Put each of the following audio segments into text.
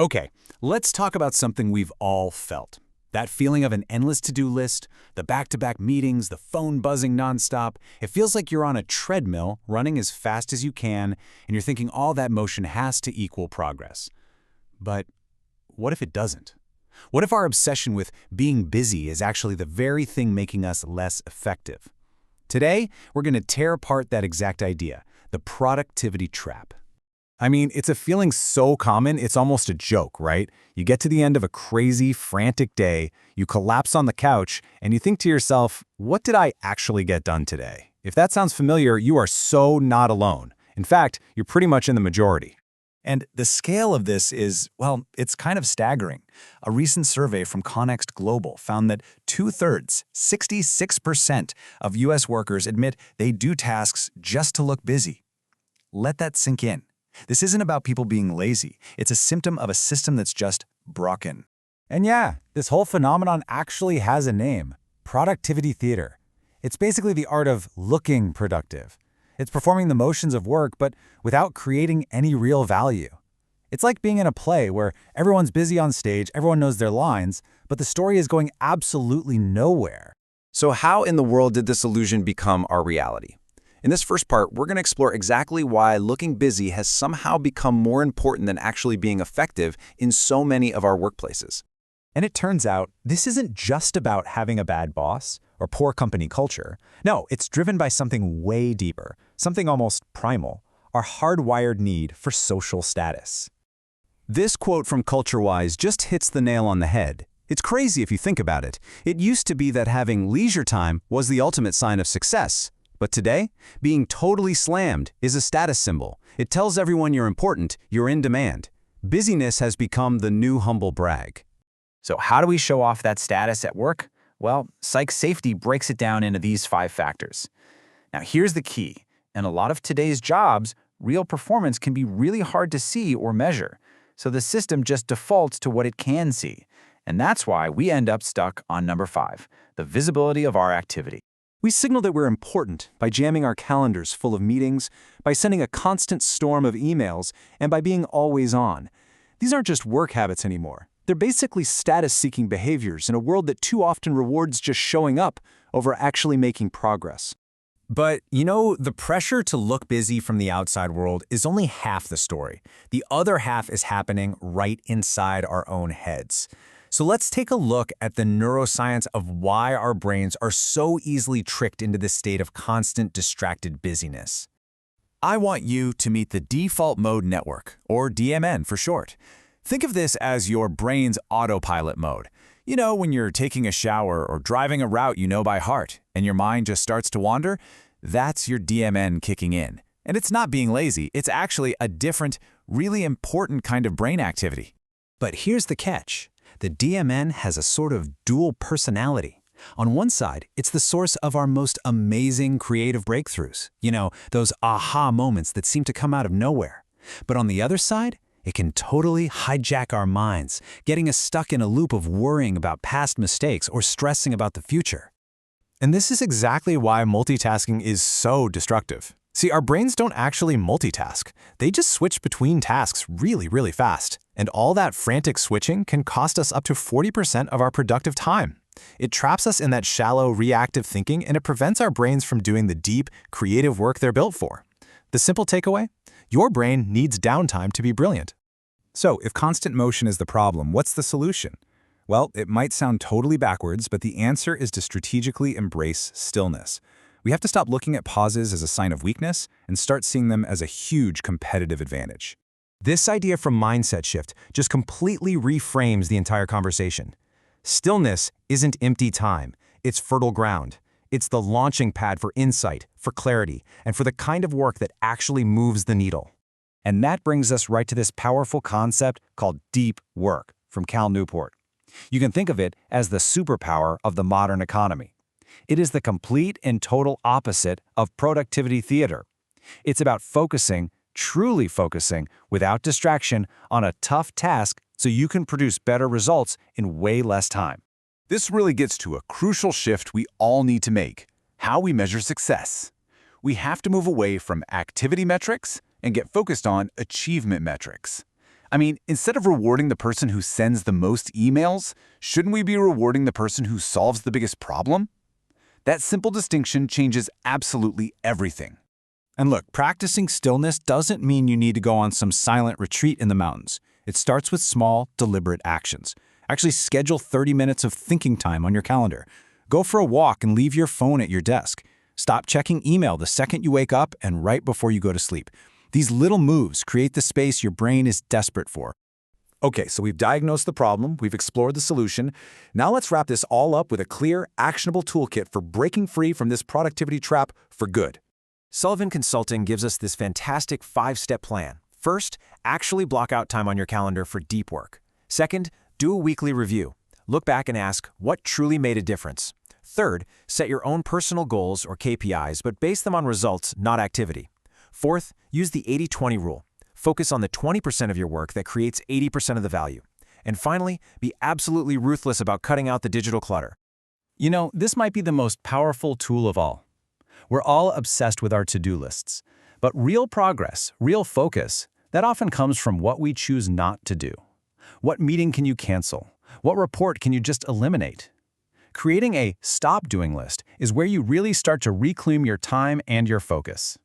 Okay, let's talk about something we've all felt. That feeling of an endless to-do list, the back-to-back meetings, the phone buzzing nonstop. It feels like you're on a treadmill, running as fast as you can, and you're thinking all that motion has to equal progress. But what if it doesn't? What if our obsession with being busy is actually the very thing making us less effective? Today, we're going to tear apart that exact idea, the productivity trap. I mean, it's a feeling so common, it's almost a joke, right? You get to the end of a crazy, frantic day, you collapse on the couch, and you think to yourself, what did I actually get done today? If that sounds familiar, you are so not alone. In fact, you're pretty much in the majority. And the scale of this is, well, it's kind of staggering. A recent survey from Connext Global found that 2/3, 66% of U.S. workers admit they do tasks just to look busy. Let that sink in. This isn't about people being lazy. It's a symptom of a system that's just broken. And yeah, this whole phenomenon actually has a name, productivity theater. It's basically the art of looking productive. It's performing the motions of work, but without creating any real value. It's like being in a play where everyone's busy on stage, everyone knows their lines, but the story is going absolutely nowhere. So how in the world did this illusion become our reality? In this first part, we're going to explore exactly why looking busy has somehow become more important than actually being effective in so many of our workplaces. And it turns out, this isn't just about having a bad boss or poor company culture. No, it's driven by something way deeper, something almost primal, our hardwired need for social status. This quote from CultureWise just hits the nail on the head. It's crazy if you think about it. It used to be that having leisure time was the ultimate sign of success. But today, being totally slammed is a status symbol. It tells everyone you're important, you're in demand. Busyness has become the new humble brag. So how do we show off that status at work? Well, Psych Safety breaks it down into these 5 factors. Now here's the key. In a lot of today's jobs, real performance can be really hard to see or measure. So the system just defaults to what it can see. And that's why we end up stuck on number 5, the visibility of our activity. We signal that we're important by jamming our calendars full of meetings, by sending a constant storm of emails, and by being always on. These aren't just work habits anymore. They're basically status-seeking behaviors in a world that too often rewards just showing up over actually making progress. But, the pressure to look busy from the outside world is only half the story. The other half is happening right inside our own heads. So let's take a look at the neuroscience of why our brains are so easily tricked into this state of constant distracted busyness. I want you to meet the default mode network, or DMN for short. Think of this as your brain's autopilot mode. When you're taking a shower or driving a route you know by heart, and your mind just starts to wander, that's your DMN kicking in. And it's not being lazy, it's actually a different, really important kind of brain activity. But here's the catch. The DMN has a sort of dual personality. On one side, it's the source of our most amazing creative breakthroughs. Those aha moments that seem to come out of nowhere. But on the other side, it can totally hijack our minds, getting us stuck in a loop of worrying about past mistakes or stressing about the future. And this is exactly why multitasking is so destructive. See, our brains don't actually multitask. They just switch between tasks really, really fast. And all that frantic switching can cost us up to 40% of our productive time. It traps us in that shallow, reactive thinking, and it prevents our brains from doing the deep, creative work they're built for. The simple takeaway? Your brain needs downtime to be brilliant. So, if constant motion is the problem, what's the solution? Well, it might sound totally backwards, but the answer is to strategically embrace stillness. We have to stop looking at pauses as a sign of weakness and start seeing them as a huge competitive advantage. This idea from Mindset Shift just completely reframes the entire conversation. Stillness isn't empty time, it's fertile ground. It's the launching pad for insight, for clarity, and for the kind of work that actually moves the needle. And that brings us right to this powerful concept called deep work from Cal Newport. You can think of it as the superpower of the modern economy. It is the complete and total opposite of productivity theater. It's about focusing, truly focusing, without distraction on a tough task so you can produce better results in way less time. This really gets to a crucial shift we all need to make: how we measure success. We have to move away from activity metrics and get focused on achievement metrics. I mean, instead of rewarding the person who sends the most emails, shouldn't we be rewarding the person who solves the biggest problem? That simple distinction changes absolutely everything. And look, practicing stillness doesn't mean you need to go on some silent retreat in the mountains. It starts with small, deliberate actions. Actually, schedule 30 minutes of thinking time on your calendar. Go for a walk and leave your phone at your desk. Stop checking email the second you wake up and right before you go to sleep. These little moves create the space your brain is desperate for. Okay, so we've diagnosed the problem, we've explored the solution. Now let's wrap this all up with a clear, actionable toolkit for breaking free from this productivity trap for good. Sullivan Consulting gives us this fantastic 5-step plan. First, actually block out time on your calendar for deep work. Second, do a weekly review. Look back and ask, what truly made a difference? Third, set your own personal goals or KPIs, but base them on results, not activity. Fourth, use the 80-20 rule. Focus on the 20% of your work that creates 80% of the value. And finally, be absolutely ruthless about cutting out the digital clutter. You know, this might be the most powerful tool of all. We're all obsessed with our to-do lists. But real progress, real focus, that often comes from what we choose not to do. What meeting can you cancel? What report can you just eliminate? Creating a stop doing list is where you really start to reclaim your time and your focus.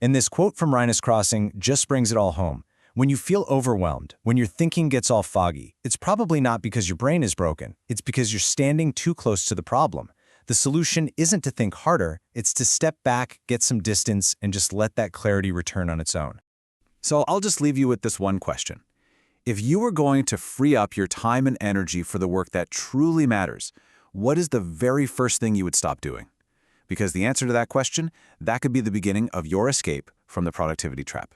And this quote from Rhinus Crossing just brings it all home. When you feel overwhelmed, when your thinking gets all foggy, it's probably not because your brain is broken. It's because you're standing too close to the problem. The solution isn't to think harder, it's to step back, get some distance, and just let that clarity return on its own. So I'll just leave you with this one question. If you were going to free up your time and energy for the work that truly matters, what is the very first thing you would stop doing? Because the answer to that question, that could be the beginning of your escape from the productivity trap.